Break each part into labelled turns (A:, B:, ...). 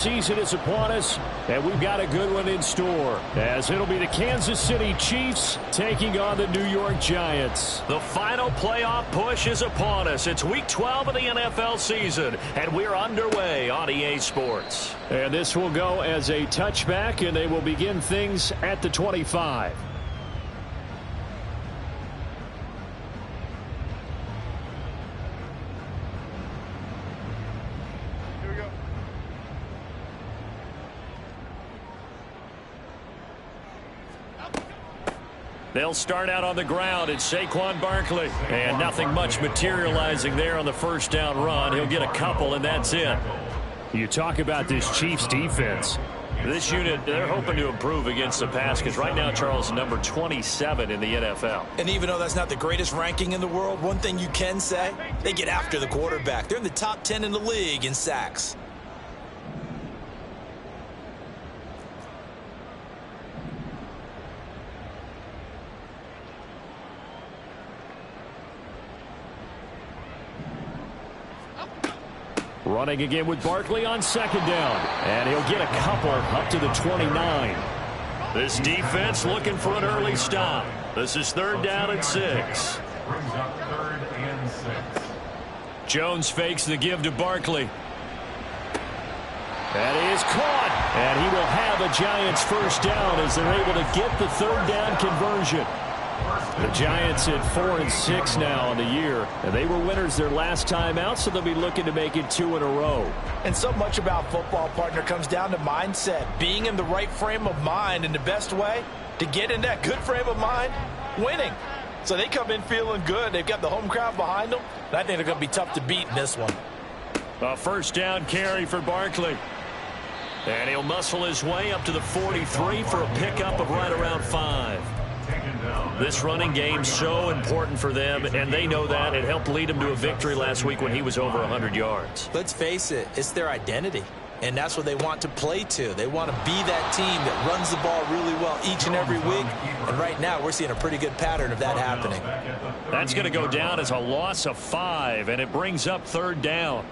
A: Season is upon us, and we've got a good one in store, as it'll be the Kansas City Chiefs taking on the New York Giants.
B: The final playoff push is upon us. It's Week 12 of the NFL season, and we're underway on EA Sports.
A: And this will go as a touchback, and they will begin things at the 25.
B: They'll start out on the ground. It's Saquon Barkley. And nothing much materializing there on the first down run. He'll get a couple, and that's it.
A: You talk about this Chiefs defense.
B: This unit, they're hoping to improve against the pass because right now, Charles, number 27 in the NFL.
C: And even though that's not the greatest ranking in the world, one thing you can say, they get after the quarterback. They're in the top 10 in the league in sacks.
A: Running again with Barkley on second down. And he'll get a couple up to the 29.
B: This defense looking for an early stop. This is 3rd down and 6.
D: Brings up 3rd and 6.
B: Jones fakes the give to Barkley.
A: That is caught. And he will have a Giants first down as they're able to get the 3rd down conversion. The Giants at 4-6 now on the year, and they were winners their last time out, so they'll be looking to make it 2 in a row.
C: And so much about football, partner, comes down to mindset, being in the right frame of mind, and the best way to get in that good frame of mind, winning. So they come in feeling good. They've got the home crowd behind them, and I think they're going to be tough to beat in this one.
B: A first down carry for Barkley. And he'll muscle his way up to the 43 for a pickup of right around 5. This running game so important for them, and they know that. It helped lead them to a victory last week when he was over 100 yards.
C: Let's face it, it's their identity, and that's what they want to play to. They want to be that team that runs the ball really well each and every week, and right now we're seeing a pretty good pattern of that happening.
B: That's going to go down as a loss of 5, and it brings up 3rd down.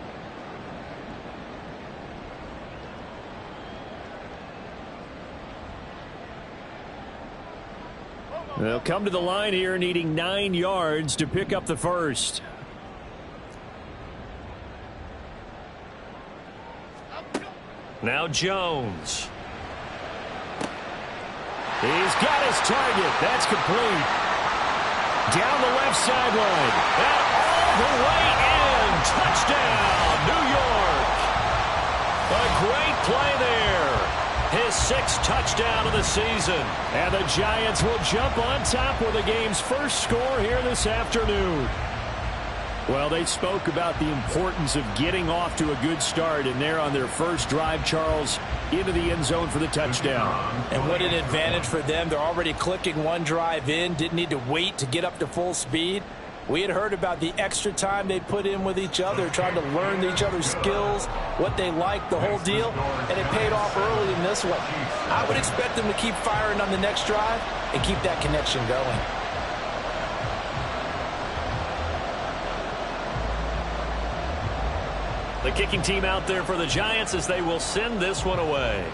A: They'll come to the line here needing 9 yards to pick up the first.
B: Now Jones.
A: He's got his target. That's complete. Down the left sideline.
B: And all the way in. Touchdown, New York. A great play there. His 6th touchdown of the season.
A: And the Giants will jump on top with the game's first score here this afternoon. Well, they spoke about the importance of getting off to a good start, and they're on their first drive, Charles, into the end zone for the touchdown.
C: And what an advantage for them. They're already clicking one drive in, didn't need to wait to get up to full speed. We had heard about the extra time they put in with each other, trying to learn each other's skills, what they like, the whole deal, and it paid off early in this one. I would expect them to keep firing on the next drive and keep that connection going.
B: The kicking team out there for the Giants as they will send this one away.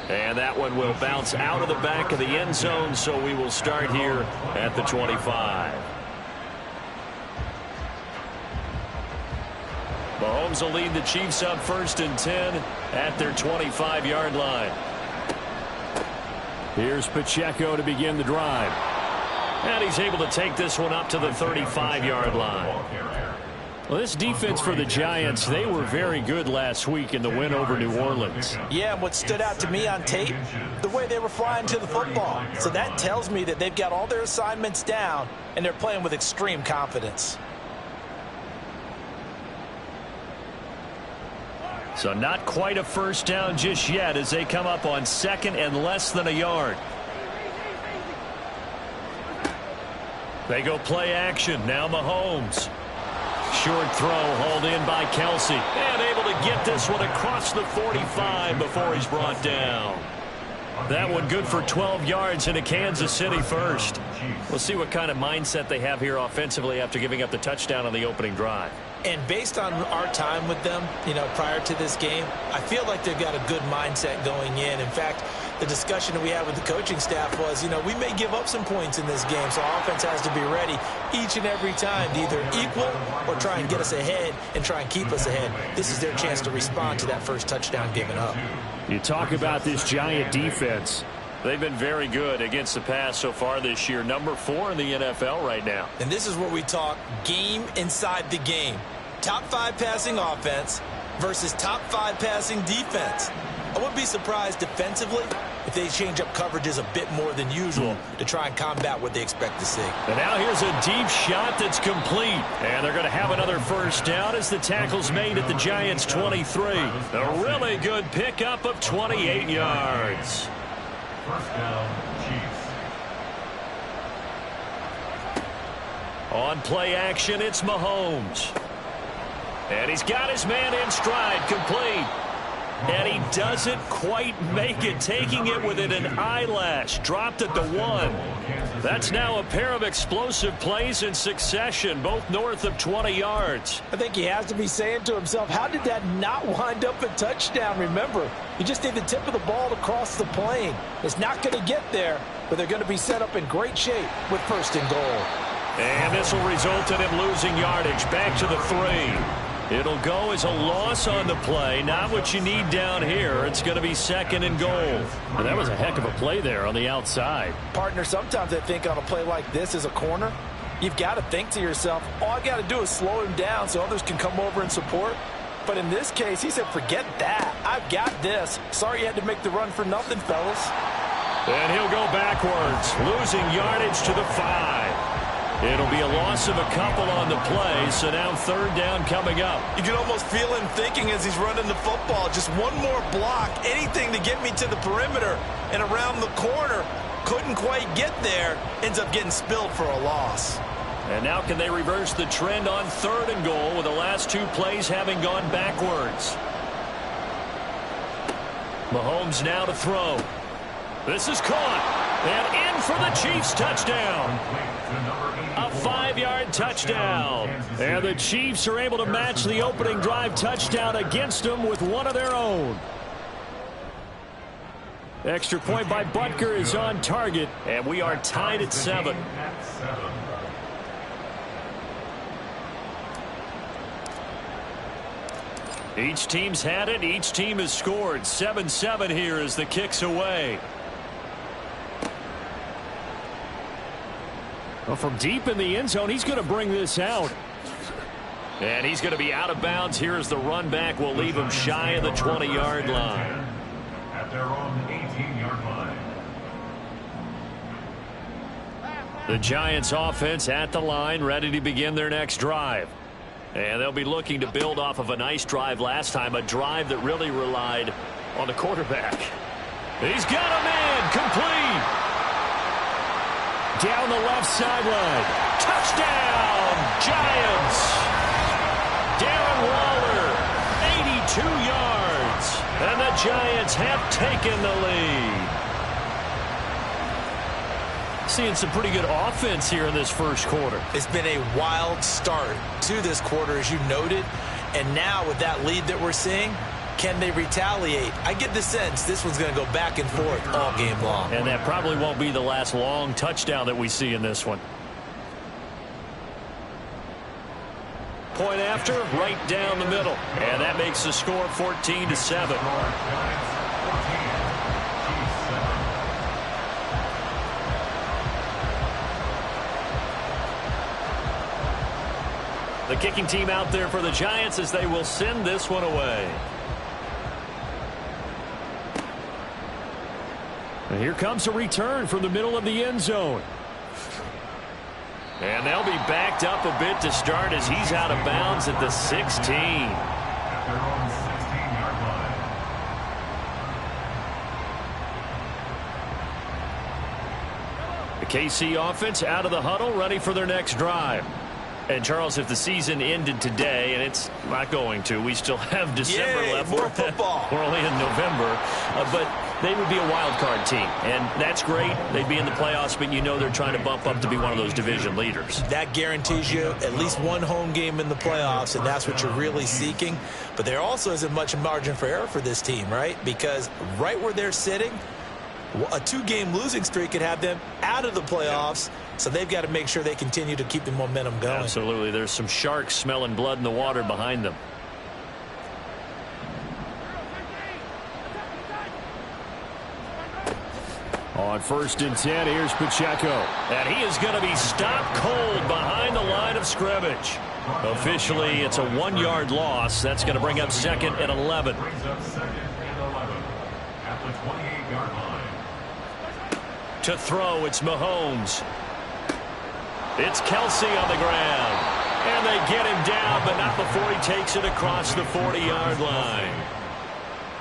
B: And that one will bounce out of the back of the end zone, so we will start here at the 25. Mahomes will lead the Chiefs up 1st and 10 at their 25-yard line.
A: Here's Pacheco to begin the drive.
B: And he's able to take this one up to the 35-yard line.
A: Well, this defense for the Giants, they were very good last week in the win over New Orleans.
C: Yeah, and what stood out to me on tape, the way they were flying to the football. So that tells me that they've got all their assignments down, and they're playing with extreme confidence.
B: So not quite a first down just yet as they come up on 2nd and less than a yard. They go play action. Now Mahomes. Short throw hauled in by Kelsey. And able to get this one across the 45 before he's brought down. That one good for 12 yards into Kansas City first. We'll see what kind of mindset they have here offensively after giving up the touchdown on the opening drive.
C: And based on our time with them, prior to this game, I feel like they've got a good mindset going in. In fact, the discussion that we had with the coaching staff was, we may give up some points in this game, so our offense has to be ready each and every time to either equal or try and get us ahead and try and keep us ahead. This is their chance to respond to that first touchdown given up.
A: You talk about this Giant defense.
B: They've been very good against the pass so far this year. Number 4 in the NFL right now.
C: And this is where we talk game inside the game. Top 5 passing offense versus top 5 passing defense. I wouldn't be surprised defensively if they change up coverages a bit more than usual to try and combat what they expect to see.
A: And now here's a deep shot that's complete. And they're going to have another first down as the tackle's made at the Giants' 23. A really good pickup of 28 yards.
D: First down, Chiefs.
A: On play action, it's Mahomes. And he's got his man in stride, complete. And he doesn't quite make it, taking it within an eyelash. Dropped at the 1. That's now a pair of explosive plays in succession, both north of 20 yards.
C: I think he has to be saying to himself, how did that not wind up a touchdown? Remember, you just need the tip of the ball to cross the plane. It's not going to get there, but they're going to be set up in great shape with first and goal.
A: And this will result in him losing yardage back to the 3. It'll go as a loss on the play. Not what you need down here. It's going to be second and goal. And that was a heck of a play there on the outside.
C: Partner, sometimes I think on a play like this as a corner, you've got to think to yourself, all I got to do is slow him down so others can come over and support. But in this case, he said, forget that. I've got this. Sorry you had to make the run for nothing, fellas.
A: And he'll go backwards, losing yardage to the 5. It'll be a loss of a couple on the play, so now third down coming up.
C: You can almost feel him thinking as he's running the football. Just one more block, anything to get me to the perimeter and around the corner. Couldn't quite get there. Ends up getting spilled for a loss.
A: And now can they reverse the trend on third and goal with the last 2 plays having gone backwards? Mahomes now to throw. This is caught. And in for the Chiefs touchdown. A 5-yard touchdown. And the Chiefs are able to match the opening drive touchdown against them with one of their own. Extra point by Butker is on target. And we are tied at 7. Each team's had it. Each team has scored. 7-7 here as the kick's away. Well, from deep in the end zone, he's going to bring this out. And he's going to be out of bounds here as the run back will leave him shy of the 20-yard line.
D: At their own 18-yard line.
A: The Giants offense at the line, ready to begin their next drive. And they'll be looking to build off of a nice drive last time, a drive that really relied on the quarterback. He's got a man, complete. Down the left sideline. Touchdown, Giants. Darren Waller, 82 yards. And the Giants have taken the lead. Seeing some pretty good offense here in this first quarter.
C: It's been a wild start to this quarter, as you noted. And now with that lead that we're seeing, can they retaliate? I get the sense this one's going to go back and forth all game long.
A: And that probably won't be the last long touchdown that we see in this one. Point after, right down the middle. And that makes the score 14-7. The kicking team out there for the Giants as they will send this one away. And here comes a return from the middle of the end zone. And they'll be backed up a bit to start as he's out of bounds at the 16.
D: At their own 16-yard line.
A: The KC offense out of the huddle, ready for their next drive.
B: And, Charles, if the season ended today, and it's not going to, we still have December left.
C: More football.
B: We're only in November. But they would be a wild card team, and that's great. They'd be in the playoffs, but you know they're trying to bump up to be one of those division leaders.
C: That guarantees you at least one home game in the playoffs, and that's what you're really seeking. But there also isn't much margin for error for this team, right? Because right where they're sitting, a 2-game losing streak could have them out of the playoffs, so they've got to make sure they continue to keep the momentum going.
B: Absolutely. There's some sharks smelling blood in the water behind them.
A: On 1st and 10, here's Pacheco.
B: And he is going to be stopped cold behind the line of scrimmage. Officially, it's a 1-yard loss. That's going to bring up 2nd and 11.
D: Brings up 2nd and 11 at the 28-yard line.
B: To throw, it's Mahomes. It's Kelsey on the ground. And they get him down, but not before he takes it across the 40-yard line.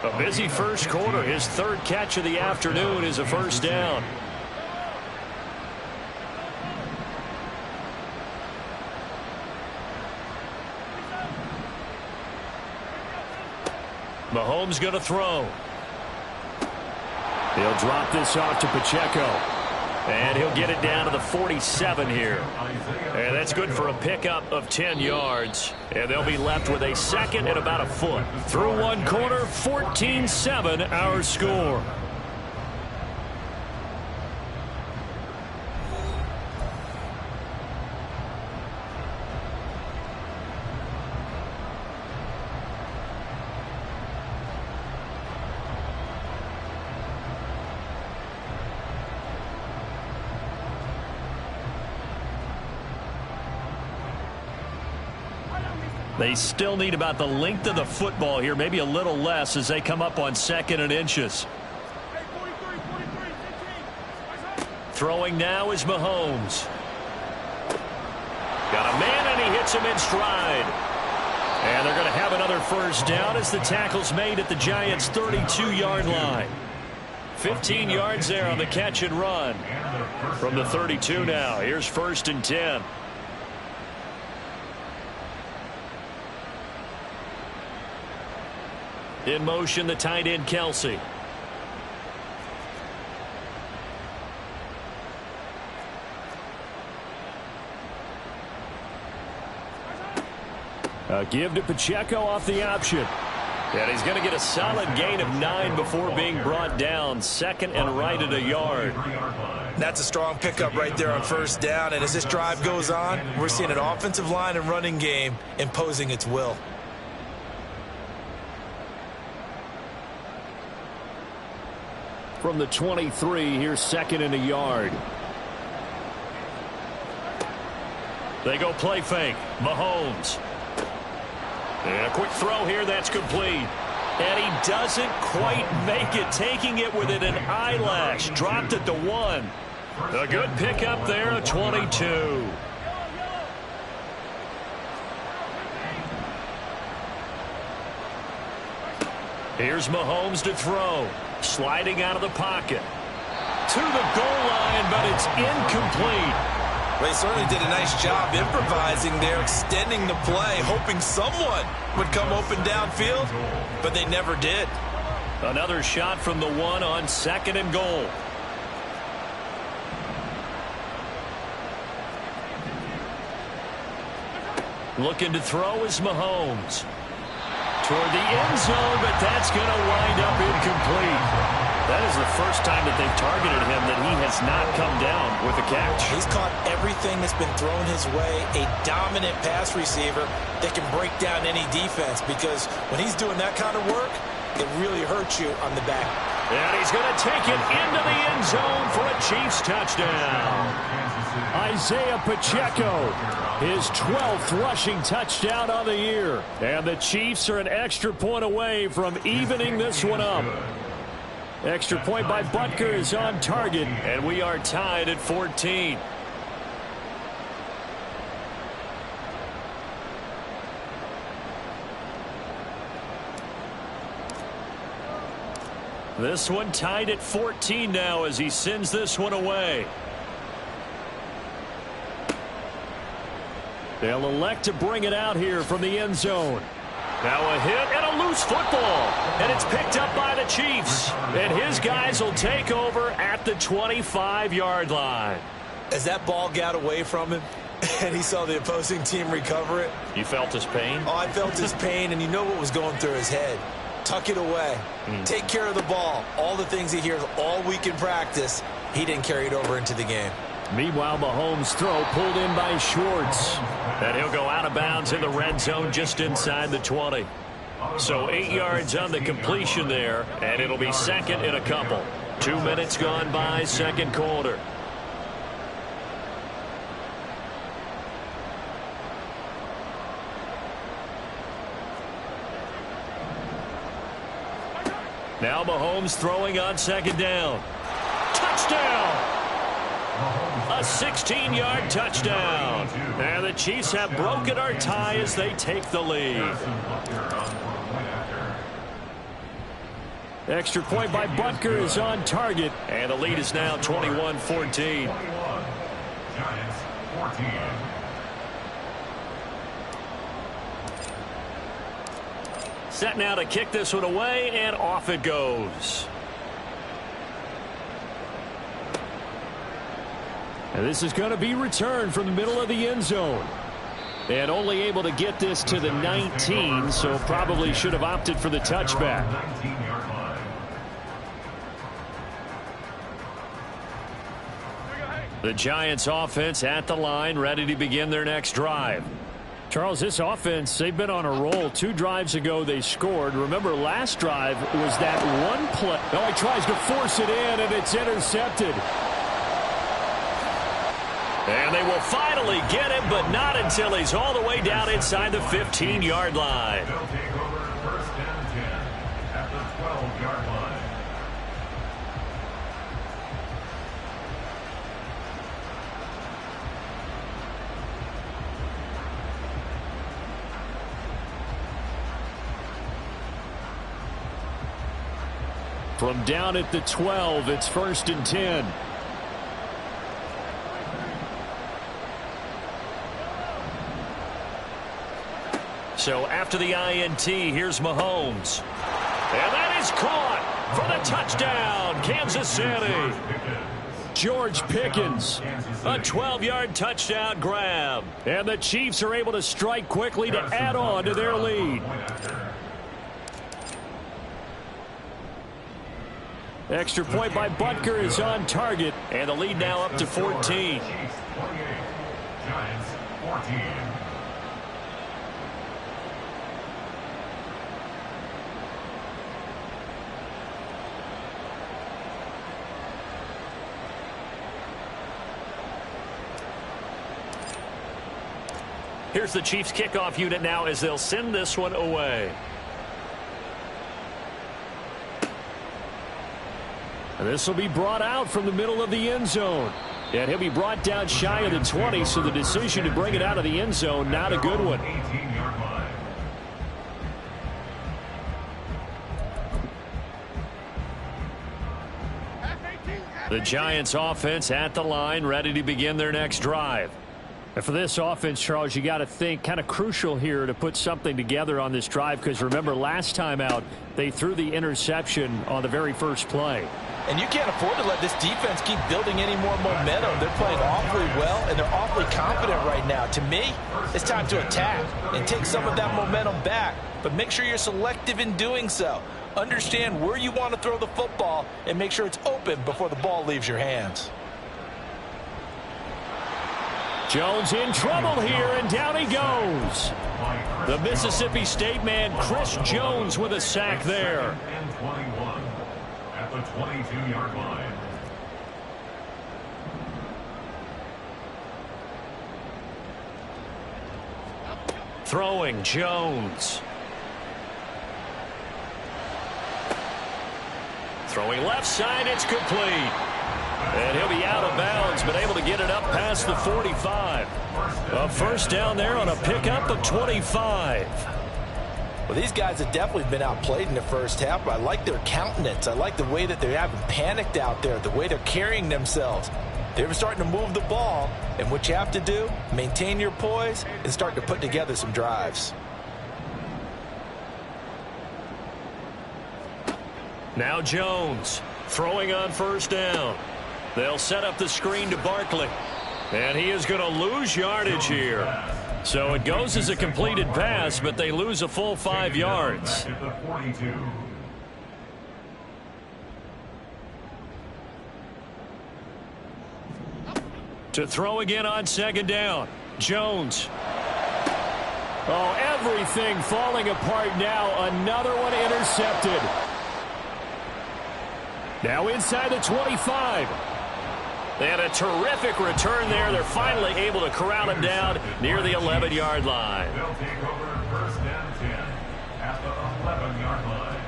B: A busy first quarter. His 3rd catch of the afternoon is a first down. Mahomes going to throw.
A: He'll drop this off to Pacheco.
B: And he'll get it down to the 47 here. And that's good for a pickup of 10 yards. And they'll be left with a 2nd and about a foot. Through one quarter, 14-7 our score. They still need about the length of the football here, maybe a little less as they come up on 2nd and inches. Throwing now is Mahomes. Got a man, and he hits him in stride. And they're going to have another first down as the tackle's made at the Giants' 32-yard line. 15 yards there on the catch and run. From the 32 now, here's 1st and 10. In motion, the tight end, Kelsey.
A: A give to Pacheco off the option.
B: And he's going to get a solid gain of 9 before being brought down. 2nd and right at a yard.
C: That's a strong pickup right there on 1st down. And as this drive goes on, we're seeing an offensive line and running game imposing its will.
A: From the 23, here's 2nd and a yard.
B: They go play fake. Mahomes. And a quick throw here, that's complete. And he doesn't quite make it, taking it within an eyelash. Dropped it to 1. A good pickup there, a 22. Here's Mahomes to throw. Sliding out of the pocket. To the goal line, but it's incomplete.
C: They certainly did a nice job improvising there, extending the play, hoping someone would come open downfield, but they never did.
B: Another shot from the 1 on 2nd and goal. Looking to throw is Mahomes. Toward the end zone, but that's going to wind up incomplete. That is the first time that they've targeted him that he has not come down with a catch.
C: He's caught everything that's been thrown his way. A dominant pass receiver that can break down any defense, because when he's doing that kind of work, it really hurts you on the back.
B: And he's going to take it into the end zone for a Chiefs touchdown.
A: Isaiah Pacheco, his 12th rushing touchdown on the year. And the Chiefs are an extra point away from evening this one up. Extra point by Butker is on target.
B: And we are tied at 14. This one tied at 14 now as he sends this one away.
A: They'll elect to bring it out here from the end zone.
B: Now a hit and a loose football. And it's picked up by the Chiefs. And his guys will take over at the 25-yard line.
C: As that ball got away from him and he saw the opposing team recover it.
B: You felt his pain?
C: Oh, I felt his pain, and you know what was going through his head. Tuck it away. Take care of the ball. All the things he hears all week in practice, he didn't carry it over into the game.
A: Meanwhile, Mahomes' throw pulled in by Schwartz.
B: And he'll go out of bounds in the red zone just inside the 20. So 8 yards on the completion there, and it'll be second in a couple. 2 minutes gone by, second quarter. Now Mahomes throwing on second down. Touchdown! A 16-yard touchdown. And the Chiefs have broken our tie as they take the lead.
A: Extra point by Butker is on target.
B: And the lead is now 21-14.
D: Giants 14.
B: Set now to kick this one away, and off it goes.
A: And this is going to be returned from the middle of the end zone. And only able to get this to the 19, so probably should have opted for the touchback.
D: 19-yard line.
B: The Giants offense at the line, ready to begin their next drive.
A: Charles, this offense, they've been on a roll. 2 drives ago, they scored. Remember, last drive was that one play. Oh, he tries to force it in, and it's intercepted.
B: And they will finally get him, but not until he's all the way down inside the 15-yard line.
D: They'll take over first and 10 at the 12-yard line.
A: From down at the 12, it's first and 10.
B: So after the INT, here's Mahomes. And that is caught for the touchdown, Kansas City.
A: George Pickens.
B: A 12-yard touchdown grab.
A: And the Chiefs are able to strike quickly to add on to their lead. Extra point by Butker is on target.
B: And the lead now up to 14.
D: Chiefs 28, Giants 14.
B: Here's the Chiefs kickoff unit now as they'll send this one away.
A: And this will be brought out from the middle of the end zone. And he'll be brought down shy of the 20, so the decision to bring it out of the end zone, not a good one.
D: 18-yard line.
B: The Giants offense at the line, ready to begin their next drive.
A: And for this offense, Charles, you got to think kind of crucial here to put something together on this drive, because remember last time out they threw the interception on the very first play.
C: And you can't afford to let this defense keep building any more momentum. They're playing awfully well, and they're awfully confident right now. To me, it's time to attack and take some of that momentum back. But make sure you're selective in doing so. Understand where you want to throw the football and make sure it's open before the ball leaves your hands.
A: Jones in trouble here, and down he goes.
B: The Mississippi State man, Chris Jones, with a sack there.
D: And 21 at the 22-yard line.
B: Throwing Jones. Throwing left side, it's complete. And he'll be out of bounds, but able to get it up past the 45. A first down there on a pickup of 25.
C: Well, these guys have definitely been outplayed in the first half, but I like their countenance. I like the way that they haven't panicked out there, the way they're carrying themselves. They're starting to move the ball, and what you have to do, maintain your poise and start to put together some drives.
B: Now Jones throwing on first down. They'll set up the screen to Barkley, and he is going to lose yardage here. So it goes as a completed pass, but they lose a full 5 yards. To throw again on second down. Jones.
A: Oh, everything falling apart now. Another one intercepted. Now inside the 25.
B: And a terrific return there. They're finally able to corral him down near the 11-yard line.
D: They'll take over first and 10 at the 11-yard line.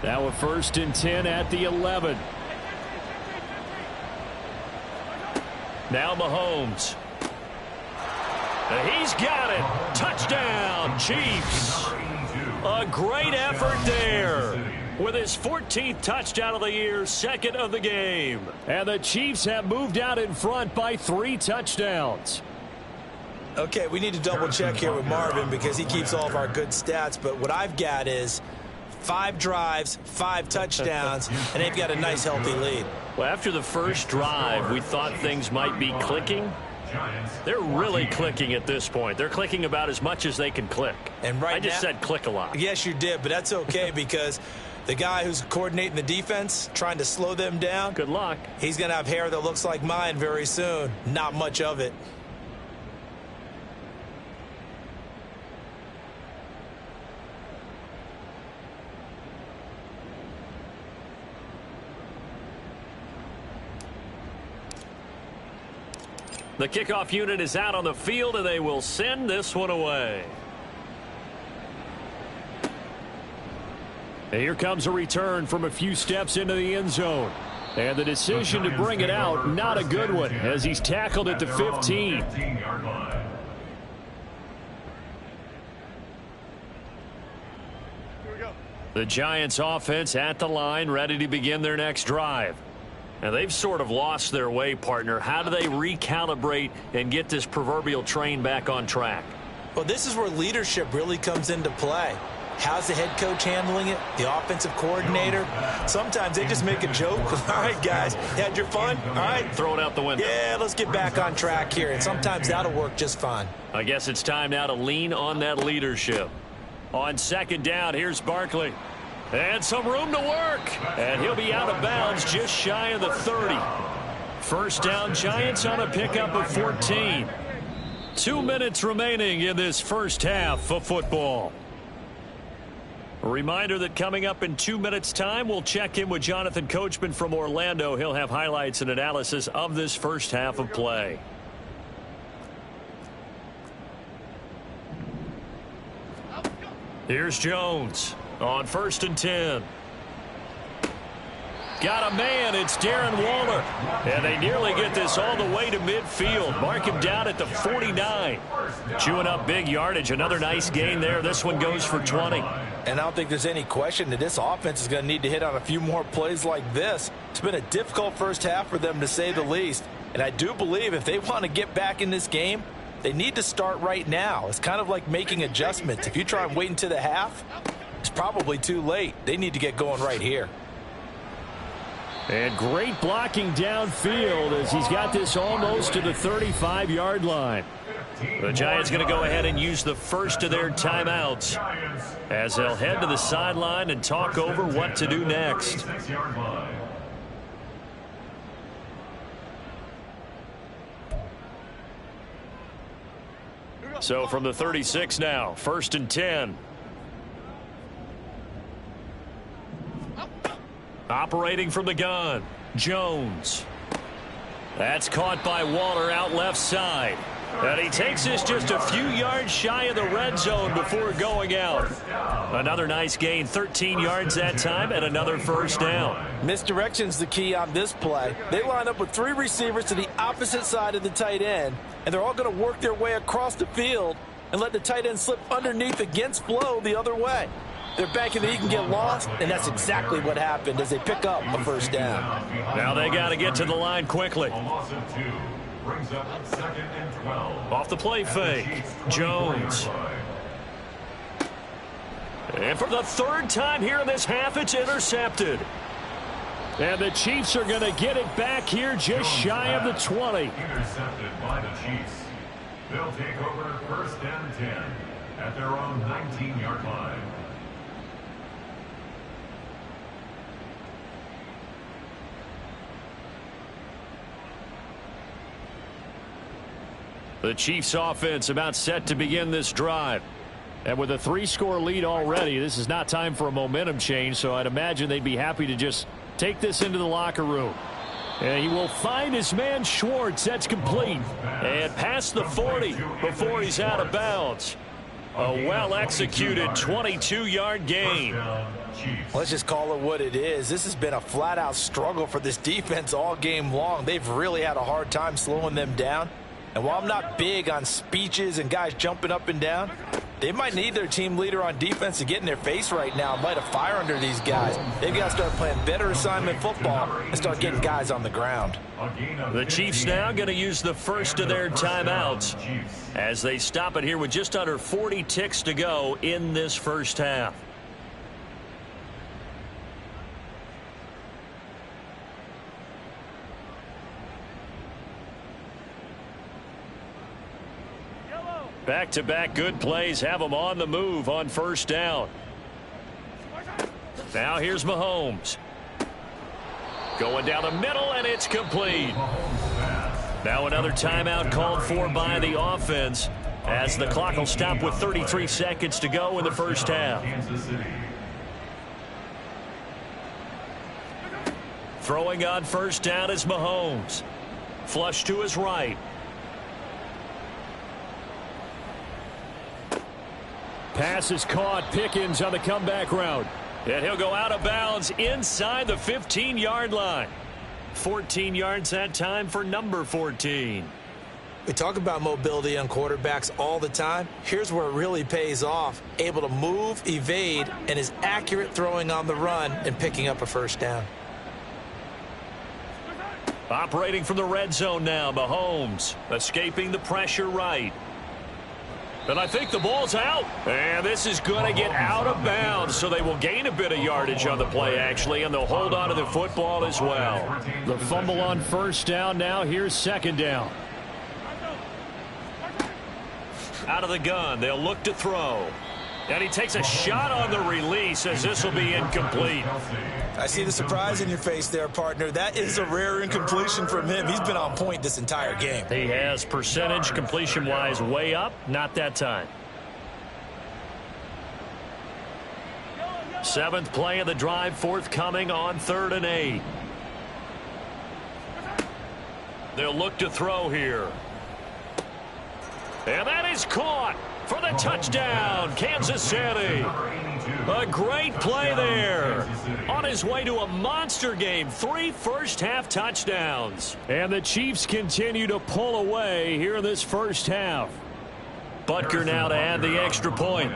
A: Now a 1st and 10 at the 11.
B: Now Mahomes. And he's got it. Touchdown, Chiefs. A great effort there. With his 14th touchdown of the year, second of the game.
A: And the Chiefs have moved out in front by 3 touchdowns.
C: Okay, we need to double check here with Marvin because he keeps all of our good stats. But what I've got is 5 drives, 5 touchdowns, and they've got a nice, healthy lead.
B: Well, after the first drive, we thought things might be clicking. They're really clicking at this point. They're clicking about as much as they can click.
C: And right
B: I just said click a lot.
C: Yes, you did, but that's okay because the guy who's coordinating the defense, trying to slow them down.
B: Good luck.
C: He's going to have hair that looks like mine very soon. Not much of it.
B: The kickoff unit is out on the field, and they will send this one away.
A: And here comes a return from a few steps into the end zone. And the decision to bring it out, not a good one, as he's tackled at the 15.
B: The Giants offense at the line, ready to begin their next drive. And they've sort of lost their way, partner. How do they recalibrate and get this proverbial train back on track?
C: Well, this is where leadership really comes into play. How's the head coach handling it? The offensive coordinator? Sometimes they just make a joke. All right, guys, you had your fun? All right.
B: Throw it out the window.
C: Yeah, let's get back on track here. And sometimes that'll work just fine.
B: I guess it's time now to lean on that leadership. On second down, here's Barkley. And some room to work. And he'll be out of bounds just shy of the 30. First down, Giants on a pickup of 14. 2 minutes remaining in this first half of football. A reminder that coming up in 2 minutes' time, we'll check in with Jonathan Coachman from Orlando. He'll have highlights and analysis of this first half of play. Here's Jones on 1st and 10. Got a man. It's Darren Waller. And they nearly get this all the way to midfield. Mark him down at the 49. Chewing up big yardage. Another nice gain there. This one goes for 20.
C: And I don't think there's any question that this offense is going to need to hit on a few more plays like this. It's been a difficult first half for them, to say the least. And I do believe if they want to get back in this game, they need to start right now. It's kind of like making adjustments. If you try and wait until the half, it's probably too late. They need to get going right here.
A: And great blocking downfield as he's got this almost to the 35-yard line.
B: The Giants going to go ahead and use the first of their timeouts as they'll head to the sideline and talk over what to do next. So from the 36 now, 1st and 10. Operating from the gun, Jones. That's caught by Waller out left side. And he takes this just a few yards shy of the red zone before going out. Another nice gain, 13 yards that time, and another first down.
C: Misdirection's the key on this play. They line up with 3 receivers to the opposite side of the tight end, and they're all going to work their way across the field and let the tight end slip underneath against flow the other way. They're banking that he can get lost, and that's exactly what happened as they pick up a first down.
B: Now they got to get to the line quickly.
D: A loss of 2 brings up 2nd and 12.
B: Off the play fake, Jones. And for the third time here in this half, it's intercepted.
A: And the Chiefs are going to get it back here just shy of the 20.
D: Intercepted by the Chiefs. They'll take over 1st and 10 at their own 19-yard line.
A: The Chiefs offense about set to begin this drive. And with a 3-score lead already, this is not time for a momentum change, so I'd imagine they'd be happy to just take this into the locker room. And he will find his man Schwartz. That's complete.
B: And past the 40 before he's out of bounds. A well-executed 22-yard gain.
C: Let's just call it what it is. This has been a flat-out struggle for this defense all game long. They've really had a hard time slowing them down. And while I'm not big on speeches and guys jumping up and down, they might need their team leader on defense to get in their face right now and light a fire under these guys. They've got to start playing better assignment football and start getting guys on the ground.
B: The Chiefs now going to use the first of their timeouts as they stop it here with just under 40 ticks to go in this first half. Back-to-back good plays have them on the move on first down. Now here's Mahomes. Going down the middle, and it's complete. Now another timeout called for by the offense as the clock will stop with 33 seconds to go in the first half. Throwing on first down is Mahomes. Flush to his right.
A: Pass is caught. Pickens on the comeback route.
B: And he'll go out of bounds inside the 15-yard line. 14 yards that time for number 14.
C: We talk about mobility on quarterbacks all the time. Here's where it really pays off. Able to move, evade, and is accurate throwing on the run and picking up a first down.
B: Operating from the red zone now, Mahomes. Escaping the pressure right. And I think the ball's out. And this is going to get out of bounds, so they will gain a bit of yardage on the play, actually, and they'll hold on to the football as well.
A: The fumble on first down now. Here's second down.
B: Out of the gun, they'll look to throw. And he takes a shot on the release as this will be incomplete.
C: I see the surprise in your face there, partner. That is a rare incompletion from him. He's been on point this entire game.
B: He has percentage completion-wise way up. Not that time. 7th play of the drive forthcoming on 3rd and 8. They'll look to throw here. And that is caught for the touchdown, Kansas City. A great play there. On his way to a monster game, 3 first-half touchdowns.
A: And the Chiefs continue to pull away here in this first half.
B: Butker now to add the extra point.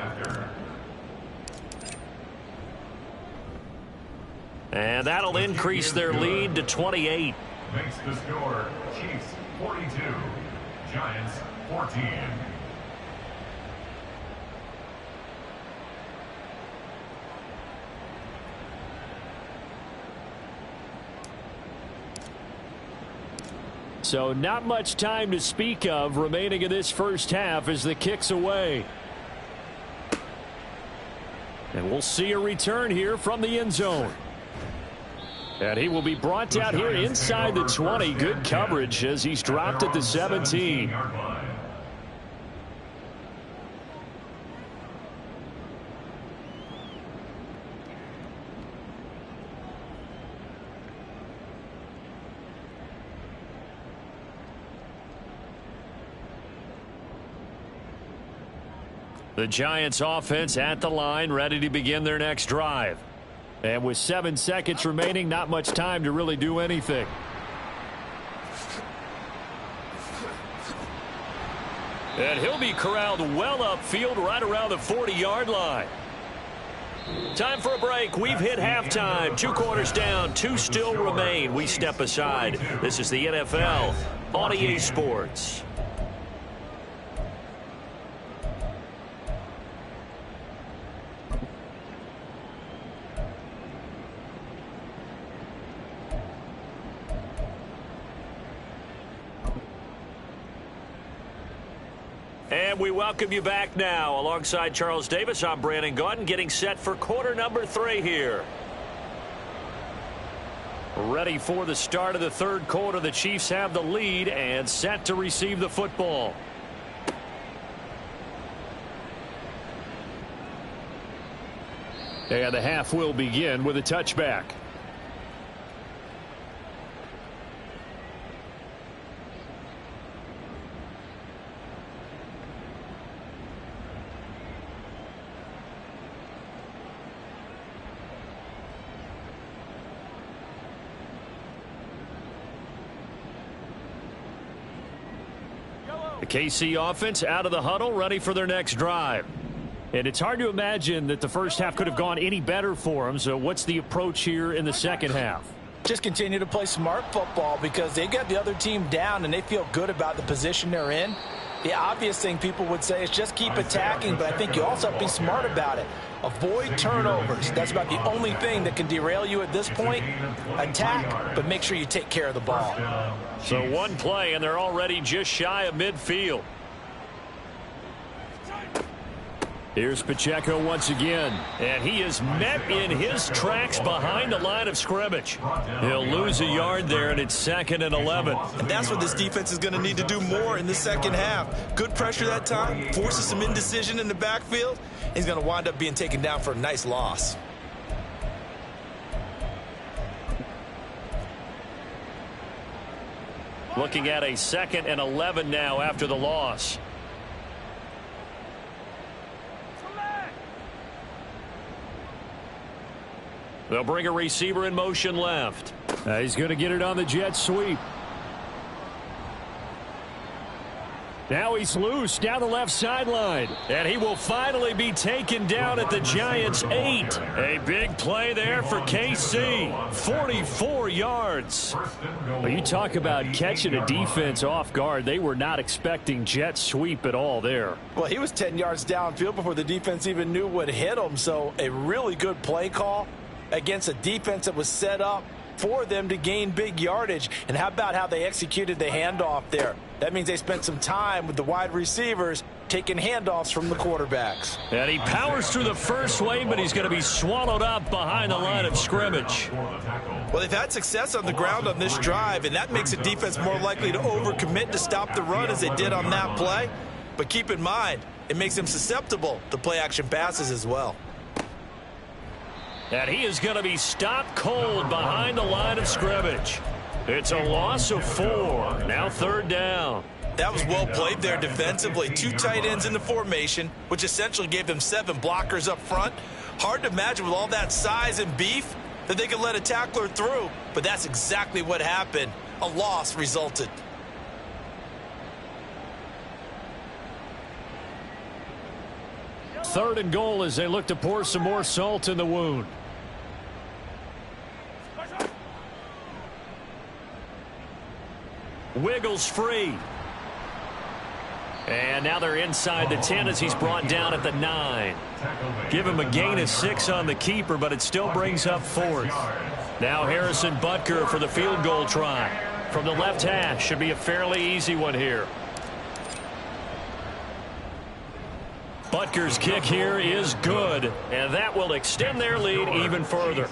B: And that'll increase their lead to 28.
D: Makes the score Chiefs 42, Giants 14.
A: So not much time to speak of remaining in this first half as the kick's away. And we'll see a return here from the end zone. And he will be brought down here inside the 20. Good coverage as he's dropped at the 17.
B: The Giants offense at the line, ready to begin their next drive.
A: And with 7 seconds remaining, not much time to really do anything.
B: And he'll be corralled well upfield right around the 40-yard line. Time for a break. We've hit halftime. 2 quarters down, 2 still remain. We step aside. This is the NFL on EA Sports. And we welcome you back now. Alongside Charles Davis, I'm Brandon Gaudin, getting set for quarter number 3 here. Ready for the start of the third quarter. The Chiefs have the lead and set to receive the football.
A: And the half will begin with a touchback. The KC offense out of the huddle, ready for their next drive. And it's hard to imagine that the first half could have gone any better for them. So what's the approach here in the second half?
C: Just continue to play smart football because they got the other team down and they feel good about the position they're in. The obvious thing people would say is just keep attacking, but I think you also have to be smart about it. Avoid turnovers. That's about the only thing that can derail you at this point. Attack, but make sure you take care of the ball.
B: So one play, and they're already just shy of midfield.
A: Here's Pacheco once again.
B: And he is met in his tracks behind the line of scrimmage. He'll lose a yard there, and it's 2nd and 11.
E: And that's what this defense is going to need to do more in the second half. Good pressure that time, forces some indecision in the backfield. He's going to wind up being taken down for a nice loss.
B: Looking at a 2nd and 11 now after the loss. They'll bring a receiver in motion left.
A: He's going to get it on the jet sweep. Now he's loose down the left sideline.
B: And he will finally be taken down at the Giants' 8. A big play there for KC. 44 yards.
A: Well, you talk about catching a defense off guard. They were not expecting jet sweep at all there.
C: Well, he was 10 yards downfield before the defense even knew what hit him. So a really good play call against a defense that was set up for them to gain big yardage. And how about how they executed the handoff there? That means they spent some time with the wide receivers taking handoffs from the quarterbacks.
B: And he powers through the first wave, but he's going to be swallowed up behind the line of scrimmage.
E: Well, they've had success on the ground on this drive, and that makes a defense more likely to overcommit to stop the run as they did on that play. But keep in mind, it makes them susceptible to play-action passes as well.
B: And he is going to be stopped cold behind the line of scrimmage. It's a loss of 4. Now 3rd down.
E: That was well played there defensively. 2 tight ends in the formation, which essentially gave them 7 blockers up front. Hard to imagine with all that size and beef that they could let a tackler through, but that's exactly what happened. A loss resulted.
A: Third and goal as they look to pour some more salt in the wound.
B: Wiggles free. And now they're inside the 10 as he's brought down at the 9. Give him a gain of 6 on the keeper, but it still brings up 4th. Now Harrison Butker for the field goal try. From the left hash, should be a fairly easy one here. Butker's kick here is good, and that will extend their lead even further.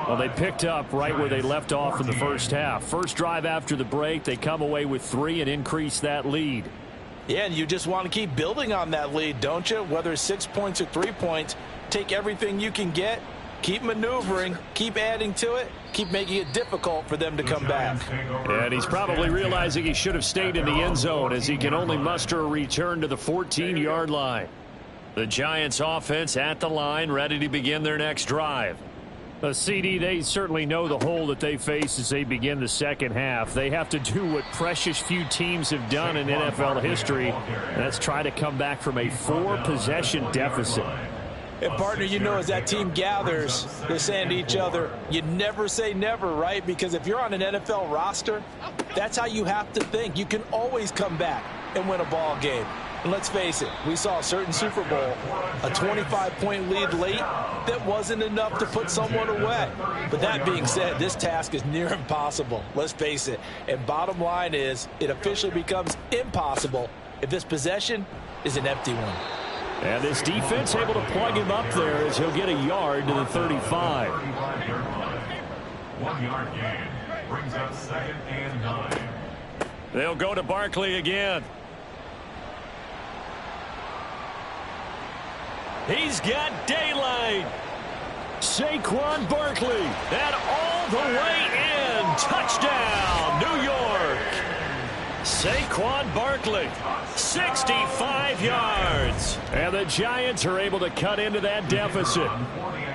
A: Well, they picked up right where they left off in the first half. First drive after the break, they come away with 3 and increase that lead.
C: Yeah, and you just want to keep building on that lead, don't you? Whether it's 6 points or 3 points, take everything you can get, keep maneuvering, keep adding to it, keep making it difficult for them to come back.
A: And he's probably realizing he should have stayed in the end zone as he can only muster a return to the 14-yard line.
B: The Giants offense at the line, ready to begin their next drive.
A: CD, they certainly know the hole that they face as they begin the second half. They have to do what precious few teams have done in NFL history, and that's try to come back from a 4-possession deficit.
C: And, partner, you know, as that team gathers, they're saying to each other, you never say never, right? Because if you're on an NFL roster, that's how you have to think. You can always come back and win a ball game. And let's face it, we saw a certain Super Bowl, a 25-point lead late that wasn't enough to put someone away. But that being said, this task is near impossible. Let's face it. And bottom line is, it officially becomes impossible if this possession is an empty one.
A: And this defense able to plug him up there as he'll get a yard to the 35.
D: 1 yard gain brings up 2nd and 9.
A: They'll go to Barkley again. He's got daylight. Saquon Barkley. And all the way in. Touchdown, New York. Saquon Barkley, 65 yards. And the Giants are able to cut into that deficit.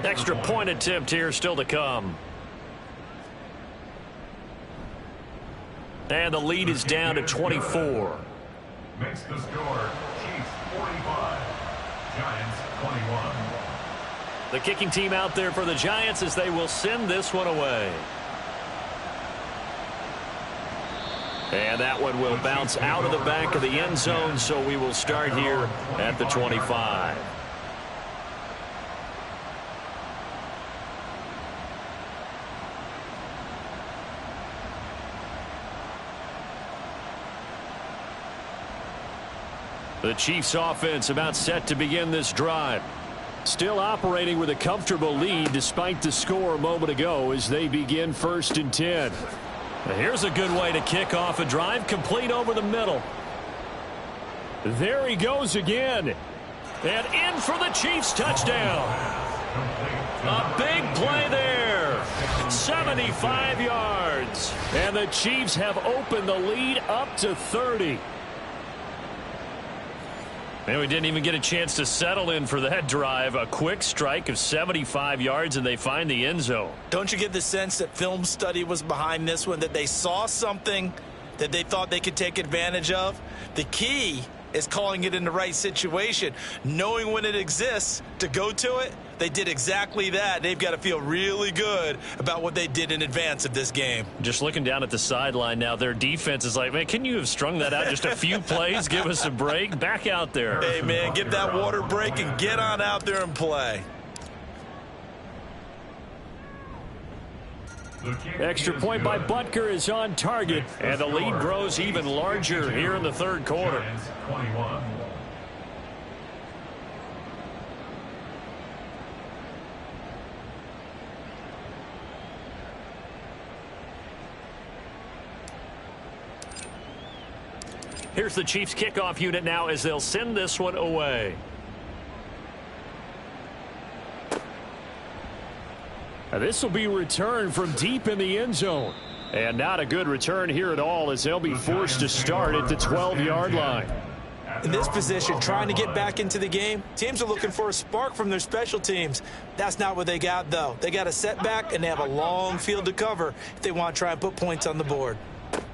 B: Extra point attempt here still to come. And the lead is down to 24.
D: Makes the score Chiefs 45, Giants 21.
B: The kicking team out there for the Giants as they will send this one away. And that one will bounce out of the back of the end zone, so we will start here at the 25. The Chiefs offense about set to begin this drive. Still operating with a comfortable lead despite the score a moment ago as they begin 1st and 10. Here's a good way to kick off a drive, complete over the middle.
A: There he goes again.
B: And in for the Chiefs touchdown. A big play there. 75 yards.
A: And the Chiefs have opened the lead up to 30.
B: And we didn't even get a chance to settle in for that drive. A quick strike of 75 yards, and they find the end zone.
E: Don't you get the sense that film study was behind this one, that they saw something that they thought they could take advantage of? The key is calling it in the right situation, knowing when it exists to go to it. They did exactly that. They've got to feel really good about what they did in advance of this game.
B: Just looking down at the sideline now, their defense is like, man, can you have strung that out just a few plays? Give us a break. Back out there.
E: Hey, man, get that water break and get on out there and play.
A: Extra point by Butker is on target, and the lead grows even larger here in the third quarter.
D: 21.
B: Here's the Chiefs kickoff unit now as they'll send this one away.
A: This will be returned from deep in the end zone. And not a good return here at all as they'll be forced to start at the 12-yard line.
C: In this position, trying to get back into the game, teams are looking for a spark from their special teams. That's not what they got, though. They got a setback, and they have a long field to cover if they want to try and put points on the board.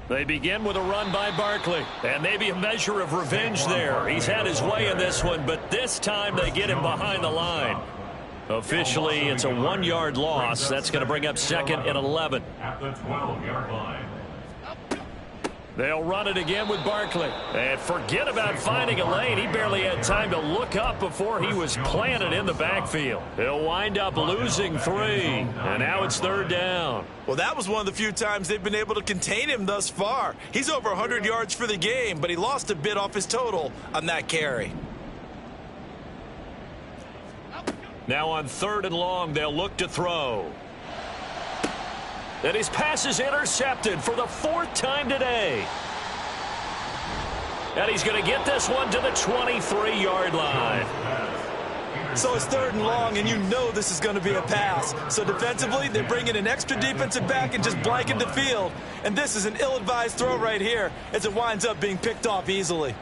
B: They begin with a run by Barkley, and maybe a measure of revenge there. He's had his way in this one, but this time they get him behind the line. Officially, it's a 1-yard loss. That's going to bring up 2nd and 11.
D: At the 12-yard line.
A: They'll run it again with Barkley. And forget about finding a lane. He barely had time to look up before he was planted in the backfield. He'll wind up losing 3. And now it's 3rd down.
E: Well, that was one of the few times they've been able to contain him thus far. He's over 100 yards for the game, but he lost a bit off his total on that carry.
B: Now on 3rd and long, they'll look to throw. And his pass is intercepted for the 4th time today. And he's going to get this one to the 23-yard line.
E: So it's 3rd and long, and you know this is going to be a pass. So defensively, they bring in an extra defensive back and just blanket the field. And this is an ill-advised throw right here as it winds up being picked off easily.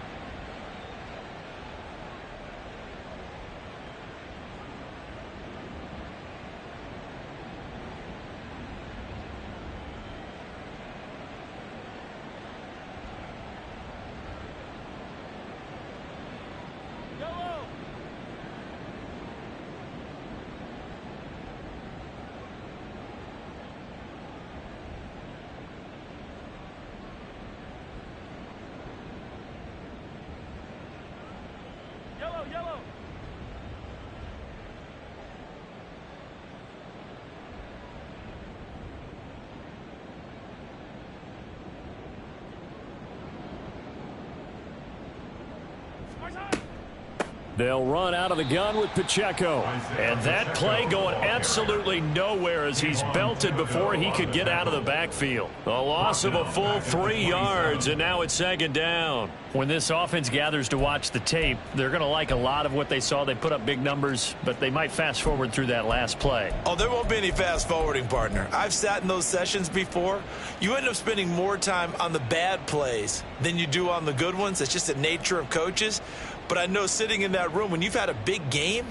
A: They'll run out of the gun with Pacheco.
B: And that play going absolutely nowhere as he's belted before he could get out of the backfield. A loss of a full 3 yards, and now it's 2nd down.
A: When this offense gathers to watch the tape, they're going to like a lot of what they saw. They put up big numbers, but they might fast forward through that last play.
E: Oh, there won't be any fast forwarding, partner. I've sat in those sessions before. You end up spending more time on the bad plays than you do on the good ones. It's just the nature of coaches. But I know sitting in that room, when you've had a big game,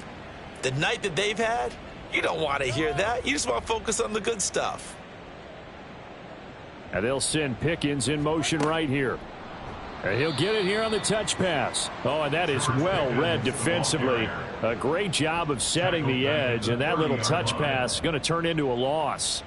E: the night that they've had, you don't want to hear that. You just want to focus on the good stuff.
A: And they'll send Pickens in motion right here. And he'll get it here on the touch pass. Oh, and that is well read defensively. A great job of setting the edge, and that little touch pass is going to turn into a loss.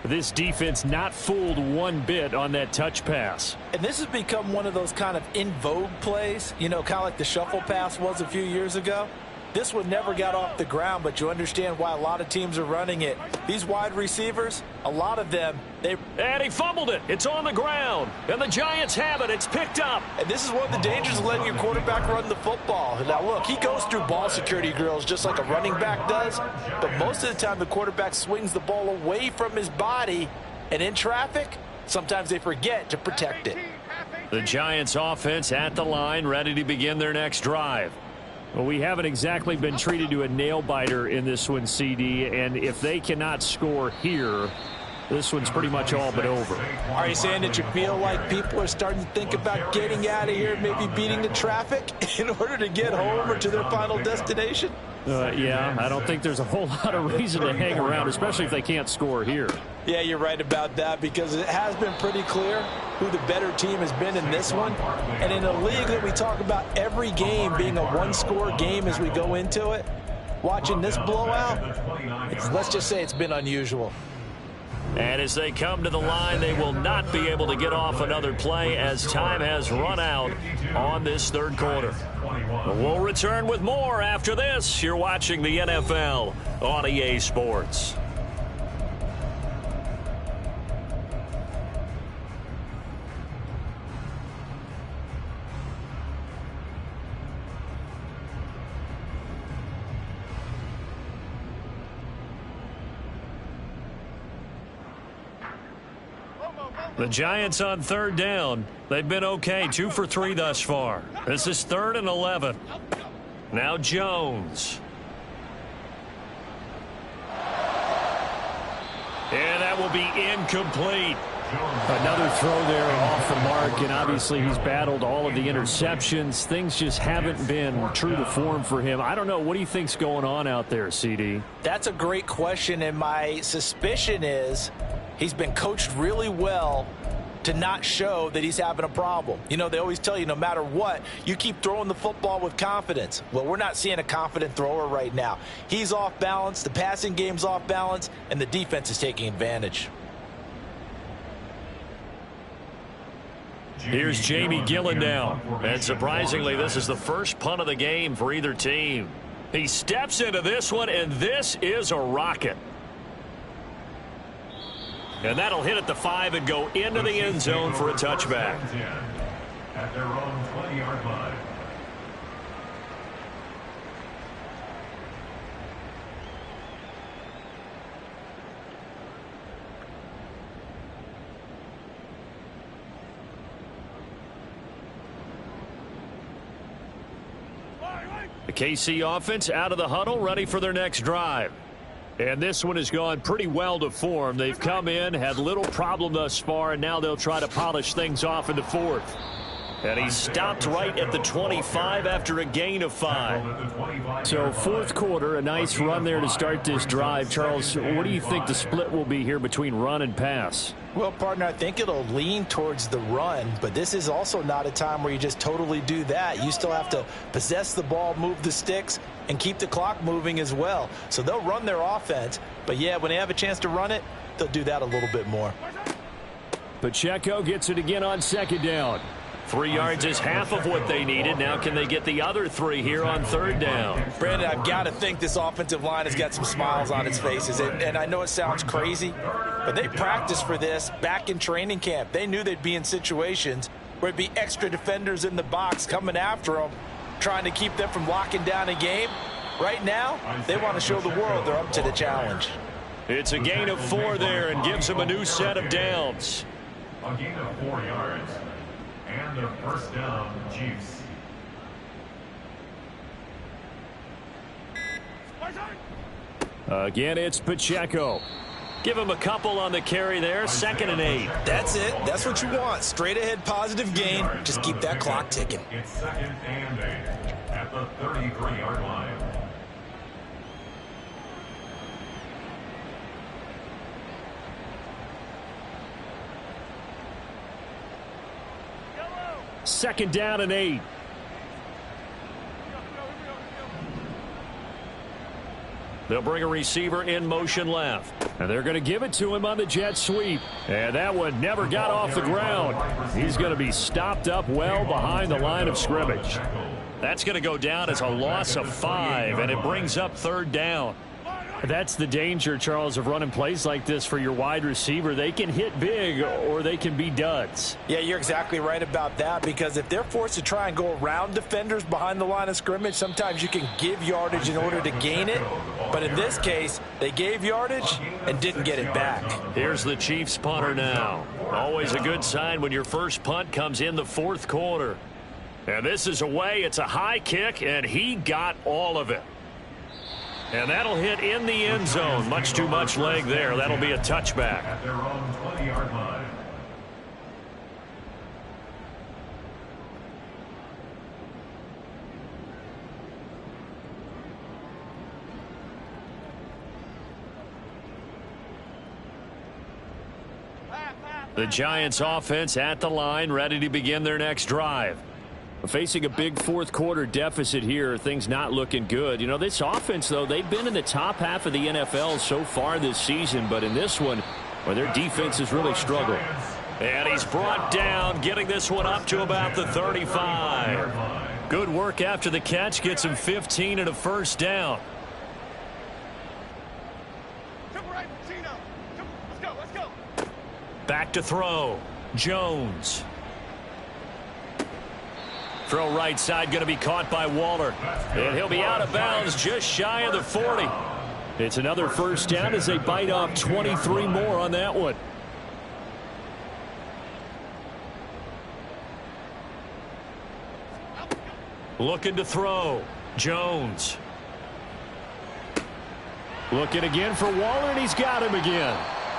A: This defense not fooled one bit on that touch pass.
C: And this has become one of those kind of in vogue plays, you know, kind of like the shuffle pass was a few years ago. This one never got off the ground, but you understand why a lot of teams are running it. These wide receivers, a lot of them,
B: And he fumbled it. It's on the ground. And the Giants have it. It's picked up.
C: And this is one of the dangers of letting your quarterback run the football. Now, look, he goes through ball security drills just like a running back does. But most of the time, the quarterback swings the ball away from his body. And in traffic, sometimes they forget to protect it.
B: The Giants offense at the line, ready to begin their next drive.
A: Well, we haven't exactly been treated to a nail-biter in this one, CD. And if they cannot score here, this one's pretty much all but over.
C: Are you saying that you feel like people are starting to think about getting out of here, maybe beating the traffic in order to get home or to their final destination?
A: Yeah, I don't think there's a whole lot of reason to hang around, especially if they can't score here.
C: Yeah, you're right about that, because it has been pretty clear who the better team has been in this one. And in a league that we talk about every game being a one-score game as we go into it, watching this blowout, let's just say it's been unusual.
B: And as they come to the line, they will not be able to get off another play as time has run out on this third quarter. We'll return with more after this. You're watching the NFL on EA Sports. The Giants on 3rd down. They've been okay, 2 for 3 thus far. This is 3rd and 11. Now Jones. And that will be incomplete.
A: Another throw there off the mark, and obviously he's battled all of the interceptions. Things just haven't been true to form for him. I don't know. What do you think's going on out there, CD?
C: That's a great question, and my suspicion is he's been coached really well to not show that he's having a problem. You know, they always tell you no matter what, you keep throwing the football with confidence. Well, we're not seeing a confident thrower right now. He's off balance, the passing game's off balance, and the defense is taking advantage.
B: Here's Jamie Gillen now. And surprisingly, this is the first punt of the game for either team. He steps into this one, and this is a rocket. And that'll hit at the 5 and go into the end zone for a touchback.
D: At their own 20-yard line.
B: The KC offense out of the huddle, ready for their next drive.
A: And this one has gone pretty well to form. They've come in, had little problem thus far, and now they'll try to polish things off in the 4th.
B: And he stopped right at the 25 after a gain of 5.
A: So 4th quarter, a nice run there to start this drive. Charles, what do you think the split will be here between run and pass?
C: Well, partner, I think it'll lean towards the run, but this is also not a time where you just totally do that. You still have to possess the ball, move the sticks, and keep the clock moving as well. So they'll run their offense, but yeah, when they have a chance to run it, they'll do that a little bit more.
A: Pacheco gets it again on 2nd down.
B: 3 yards is half of what they needed. Now can they get the other 3 here on 3rd down?
C: Brandon, I've got to think this offensive line has got some smiles on its faces. And I know it sounds crazy, but they practiced for this back in training camp. They knew they'd be in situations where it'd be extra defenders in the box coming after them. trying to keep them from locking down a game. Right now, they want to show the world they're up to the challenge.
A: It's a gain of 4 there and gives them a new set of downs.
D: A gain of 4 yards. And a first down, Chiefs.
A: Again, it's Pacheco. Give him a couple on the carry there. 2nd and 8.
E: That's it. That's what you want. Straight ahead positive gain. Just keep that clock ticking.
D: It's 2nd and 8 at the 33-yard line.
A: Second down and 8. They'll bring a receiver in motion left. And they're going to give it to him on the jet sweep. And that one never got off the ground. He's going to be stopped up well behind the line of scrimmage. That's going to go down as a loss of 5, and it brings up 3rd down. That's the danger, Charles, of running plays like this for your wide receiver. They can hit big or they can be duds.
C: Yeah, you're exactly right about that, because if they're forced to try and go around defenders behind the line of scrimmage, sometimes you can give yardage in order to gain it. But in this case, they gave yardage and didn't get it back.
A: Here's the Chiefs punter now. Always a good sign when your first punt comes in the 4th quarter. And this is away. It's a high kick, and he got all of it. And that'll hit in the end zone. Much too much leg there. That'll be a touchback.
D: At their own 20-yard line.
A: The Giants offense at the line, ready to begin their next drive. Facing a big 4th quarter deficit here, things not looking good. You know, this offense, though, they've been in the top half of the NFL so far this season, but in this one, well, their defense has really struggled. And he's brought down, getting this one up to about the 35. Good work after the catch, gets him 15 and a first down. Back to throw. Jones. Throw right side, going to be caught by Waller. And he'll be out of bounds just shy of the 40. It's another first down as they bite off 23 more on that one. Looking to throw. Jones. Looking again for Waller, and he's got him again.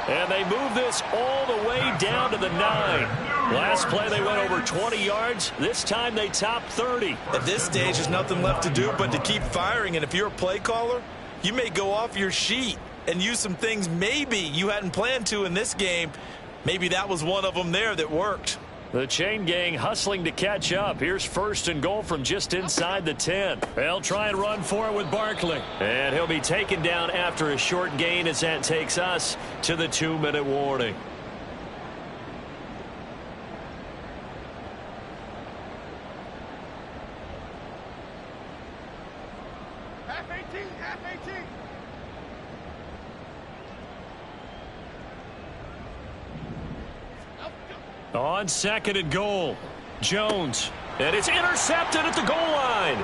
A: And they move this all the way down to the 9. Last play they went over 20 yards. This time they topped 30.
E: At this stage, there's nothing left to do but to keep firing. And if you're a play caller, you may go off your sheet and use some things maybe you hadn't planned to in this game. Maybe that was one of them there that worked.
A: The chain gang hustling to catch up. Here's 1st and goal from just inside the 10. They'll try and run for it with Barkley. And he'll be taken down after a short gain as that takes us to the 2-minute warning.
F: Half 18, half 18.
A: On 2nd and goal, Jones. And it's intercepted at the goal line.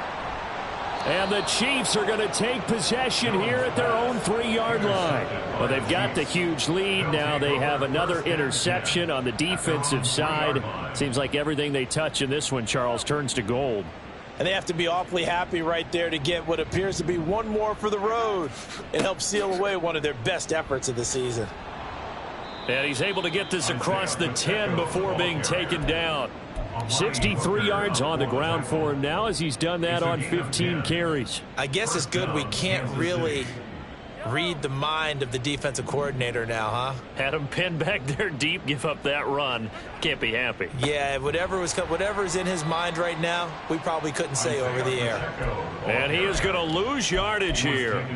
A: And the Chiefs are going to take possession here at their own 3-yard line. Well, they've got the huge lead. Now they have another interception on the defensive side. Seems like everything they touch in this one, Charles, turns to gold.
C: And they have to be awfully happy right there to get what appears to be one more for the road and help seal away one of their best efforts of the season.
A: And he's able to get this across the 10 before being taken down. 63 yards on the ground for him now as he's done that on 15 carries.
E: I guess it's good we can't really read the mind of the defensive coordinator now, huh?
A: Had him pinned back there deep, give up that run. Can't be happy.
E: Yeah, whatever's in his mind right now, we probably couldn't say over the air.
A: And he is going to lose yardage here.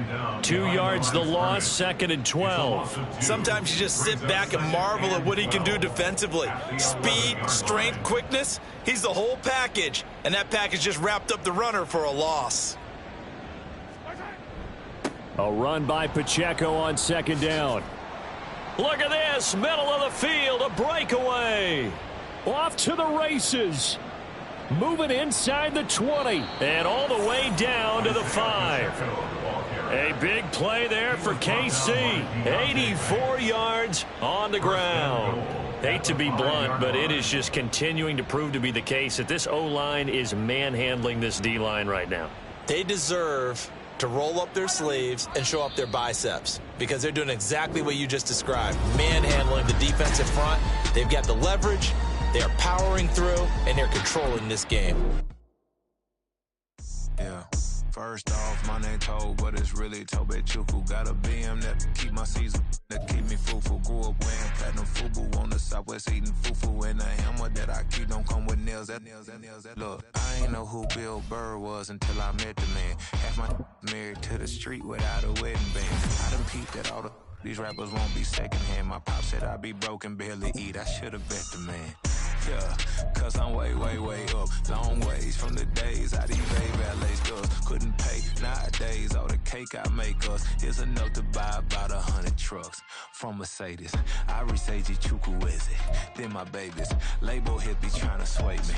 A: 2 yards the loss, 2nd and 12.
E: Sometimes you just sit back and marvel at what he can do defensively. Speed, strength, quickness, he's the whole package. And that package just wrapped up the runner for a loss.
A: A run by Pacheco on 2nd down. Look at this, middle of the field, a breakaway. Off to the races. Moving inside the 20.
B: And all the way down to the 5. A big play there for KC. 84 yards on the ground. Hate to be blunt, but it is just continuing to prove to be the case that this O-line is manhandling this D-line right now.
E: They deserve to roll up their sleeves and show up their biceps because they're doing exactly what you just described, manhandling the defensive front. They've got the leverage, they are powering through, and they're controlling this game.
G: Yeah. First off, my name Toad, but it's really Tobe Chuku. Got a BM that keep my season, that keep me fufu. Grew up wearing platinum fubu on the southwest eating fufu. And the hammer that I keep don't come with nails. Look, I ain't know who Bill Burr was until I met the man. Half my married to the street without a wedding band. I done peeped at all these rappers won't be secondhand. My pop said I'd be broken, barely eat. I should've bet the man. Yeah, cause I'm way, way, way up. Long ways from the days I these valet girls couldn't pay. Nowadays, all the cake I make us is enough to buy about 100 trucks from Mercedes. I resage Chukwueze, then my babies. Label hit be trying to sway me,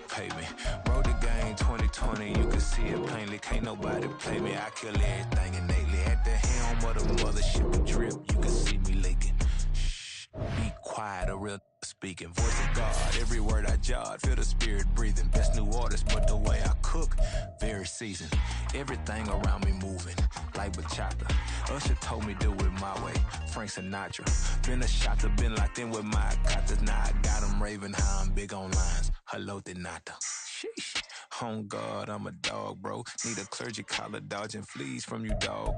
G: pay me. Wrote the game 2020, you can see it plainly. Can't nobody play me. I kill everything innately. At the helm of the mothership and drip, you can see me leaking. Shh, be quiet, a real speaking. Voice of God, every word I jot, feel the spirit breathing. Best new artist, but the way I cook, very seasoned. Everything around me moving, like bachata. Usher told me do it my way, Frank Sinatra. Been a shot to been locked in with my gatas. Now I got them raving how I'm big on lines. Hello, de nata. Sheesh. On God, I'm a dog, bro. Need a clergy collar, dodging fleas from you, dog.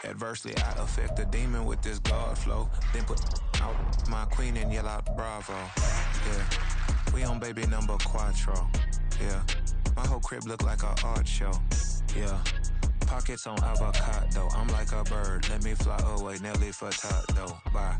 G: Adversely, I affect the demon with this God flow. Then put out my queen and yell out bravo. Yeah, we on baby number quattro. Yeah, my whole crib look like a art show. Yeah, pockets on avocado. I'm like a bird. Let me fly away, Nelly Furtado. Bye.